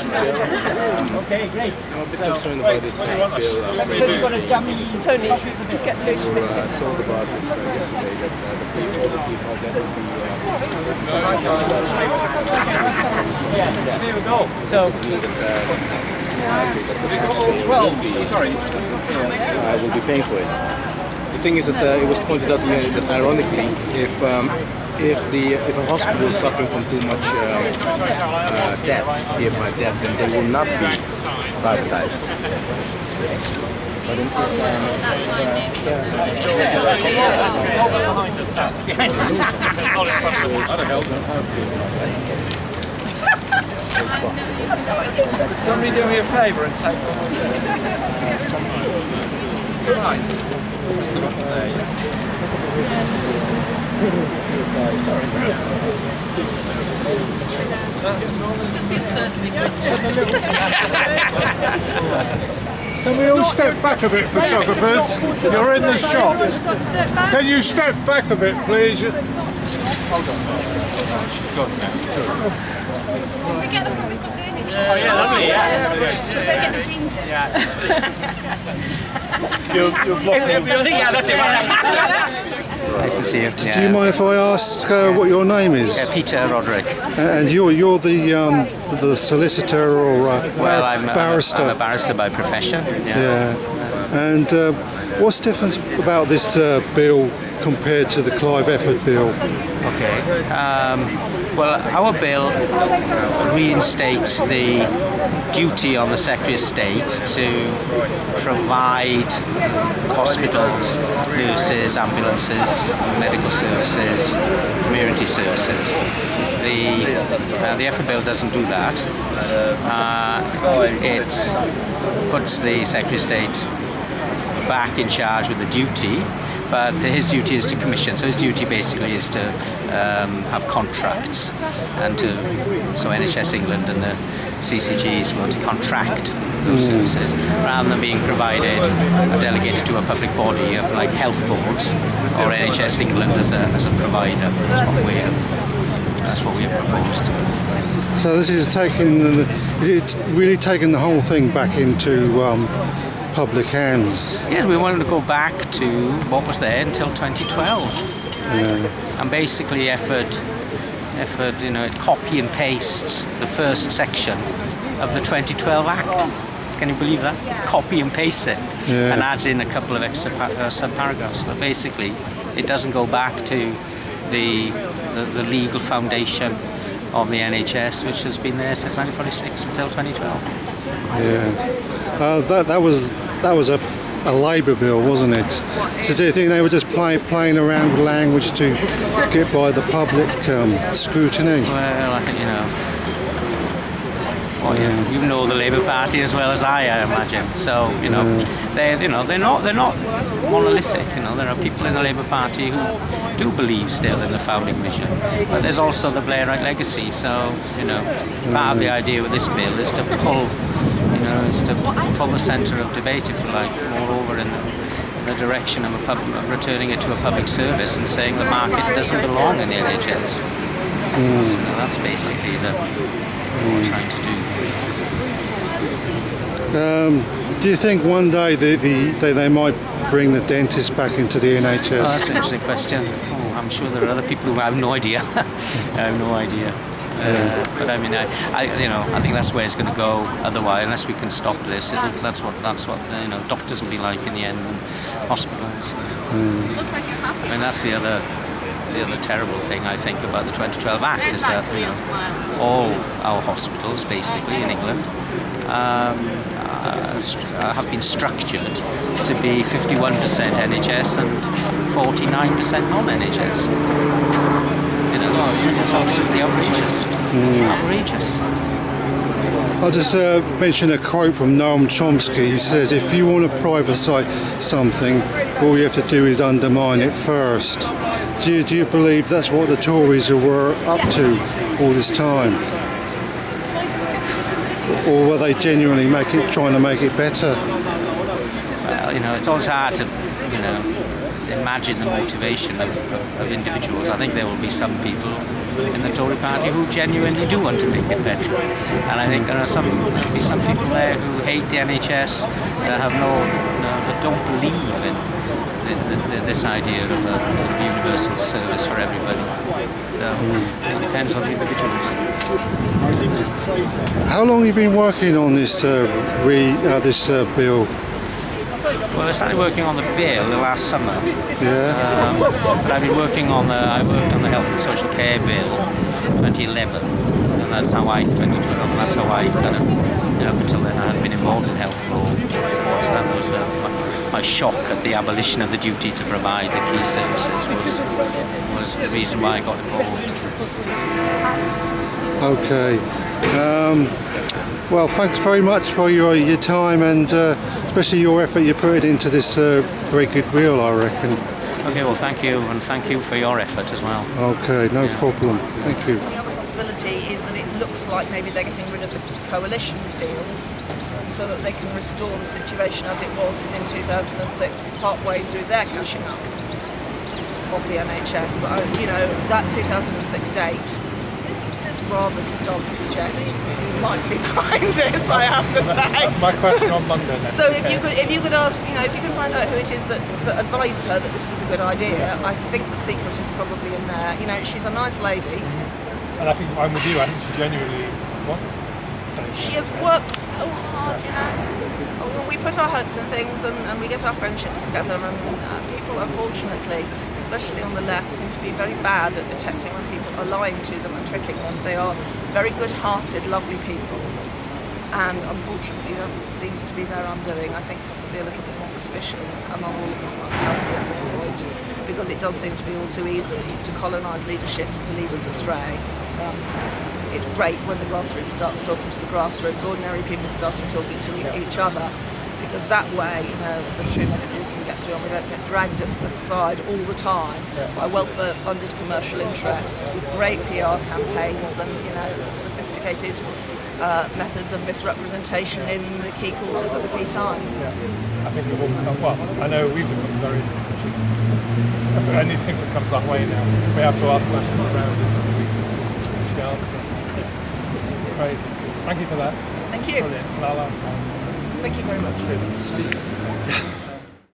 Okay, great. I'm a bit concerned about this bill. So you've got a dummy Tony, copy for the get loose. Told about this yesterday that the people that would be. Yeah, there we go. So. I will be paying for it. The thing is that it was pointed out to me that ironically, if a hospital is suffering from too much debt, PFI debt, then they will not be privatized. But Could somebody do me a favour and take one of this? Right, that's the button there, yeah. Oh, sorry. Just be assertive. Can we all step back a bit, photographers? You're in the shot. Can you step back a bit, please? Hold on. She's gone now. Can we get the front of the NHS? Oh yeah, lovely, yeah. Just don't get the jeans in. You're blocking. Yeah, that's it. Nice to see you. Do you mind if I ask what your name is? Peter Roderick. And you're the solicitor or Well, I'm barrister? I'm a barrister by profession. Yeah. And what's the difference about this bill compared to the Clive Effort bill? Okay. Well, our bill reinstates the duty on the Secretary of State to provide hospitals, nurses, ambulances, medical services, community services. The Effort bill doesn't do that. It puts the Secretary of State back in charge with the duty, but his duty is to commission. So his duty basically is to have contracts, and so NHS England and the CCGs will to contract those services rather than being provided or delegated to a public body of like health boards or NHS England as a provider. That's what we have proposed. So this is really taking the whole thing back into public hands? Yeah, we wanted to go back to what was there until 2012. Yeah. And basically effort, it copy and pastes the first section of the 2012 Act. Can you believe that? Copy and paste it, and adds in a couple of extra sub-paragraphs. But basically, it doesn't go back to the legal foundation of the NHS, which has been there since 1946 until 2012. Yeah, that was a Labour bill, wasn't it? So do you think they were just playing around with language to get by the public scrutiny? Well, I think you know the Labour Party as well as I imagine. So they're not monolithic. There are people in the Labour Party who do believe still in the founding vision, but there's also the Blairite legacy. So part of the idea with this bill is to pull the centre of debate, if you like, more over in the direction of returning it to a public service and saying the market doesn't belong in the NHS. So that's basically what we're trying to do. Do you think one day they might bring the dentist back into the NHS? Oh, that's an interesting question. I'm sure there are other people who have no idea. I have no idea. But I mean, I think that's where it's going to go. Otherwise, unless we can stop this, I think that's what doctors will be like in the end, and hospitals. I mean, that's the other terrible thing I think about the 2012 Act is that all our hospitals, basically in England, have been structured to be 51% NHS and 49% non-NHS. It's absolutely outrageous. Outrageous. I'll just mention a quote from Noam Chomsky. He says, if you want to privatise something, all you have to do is undermine it first. Do you believe that's what the Tories were up to all this time? Or were they genuinely trying to make it better? Well, it's always hard to, imagine the motivation of individuals. I think there will be some people in the Tory party who genuinely do want to make it better. And I think there'll be some people there who hate the NHS, that don't believe in this idea of a sort of universal service for everybody. So it depends on the individuals. How long have you been working on this bill? Well, I started working on the bill the last summer. Yeah. But I've been working on I worked on the Health and Social Care Bill 2011, and that's how I kind of, up until then I hadn't been involved in health law. So that was my shock at the abolition of the duty to provide the key services was the reason why I got involved. Okay. Well, thanks very much for your time and especially your effort you put into this very good bill, I reckon. Okay, well, thank you, and thank you for your effort as well. Okay, no problem. Thank you. The other possibility is that it looks like maybe they're getting rid of the coalition's deals so that they can restore the situation as it was in 2006, part-way through their cashing up of the NHS. But, that 2006 date rather does suggest who might be behind this, I have to say. That's my question on Monday next. So if you could ask, if you could find out who it is that advised her that this was a good idea, I think the secret is probably in there. She's a nice lady. And I think I'm with you. I think she genuinely wants to say She has worked so hard, We put our hopes in things and we get our friendships together, and people, unfortunately, especially on the left, seem to be very bad at detecting when people are lying to them and tricking them. They are very good-hearted, lovely people, and unfortunately that seems to be their undoing. I think possibly a little bit more suspicion among all of us might be healthy at this point, because it does seem to be all too easy to colonise leaderships to lead us astray. It's great when the grassroots starts talking to the grassroots, ordinary people starting talking to each other, because that way, the true messages can get through and we don't get dragged aside all the time by welfare-funded commercial interests with great PR campaigns and, sophisticated methods of misrepresentation in the key quarters at the key times. I think we've all become, I know we've become very suspicious of anything that comes our way now. We have to ask questions around it before we can actually answer. It's crazy. Thank you for that. Thank you. Brilliant. And I'll ask. Thank you very much.